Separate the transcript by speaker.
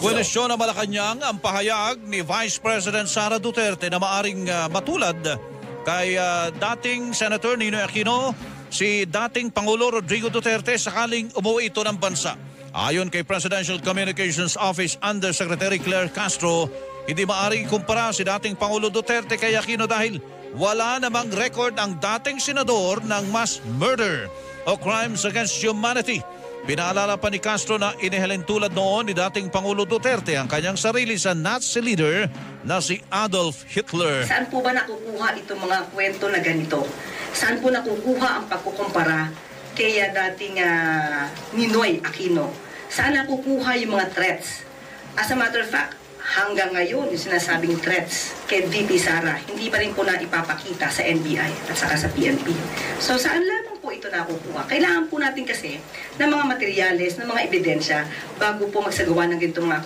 Speaker 1: Kwestiyon na Malacanang ang pahayag ni Vice President Sara Duterte na maaring matulad kay dating Senator Ninoy Aquino, si dating Pangulo Rodrigo Duterte sakaling umuwi ito ng bansa. Ayon kay Presidential Communications Office Undersecretary Claire Castro, hindi maaring kumpara si dating Pangulo Duterte kay Aquino dahil wala namang record ang dating senador ng mass murder o crimes against humanity. Pinaalala pa ni Castro na inihalin tulad noon ni dating Pangulo Duterte ang kanyang sarili sa Nazi leader na si Adolf Hitler.
Speaker 2: Saan po ba nakukuha itong mga kwento na ganito? Saan po nakukuha ang pagkukumpara kay dating Ninoy Aquino? Saan nakukuha yung mga threats? As a matter of fact, hanggang ngayon yung sinasabing threats kay VP Sara, hindi pa rin po na ipapakita sa NBI at saka sa PNP. So saan lamang po ito nakukuha? Kailangan po natin kasi ng mga materyales, ng mga ebidensya bago po magsagawa ng ganitong mga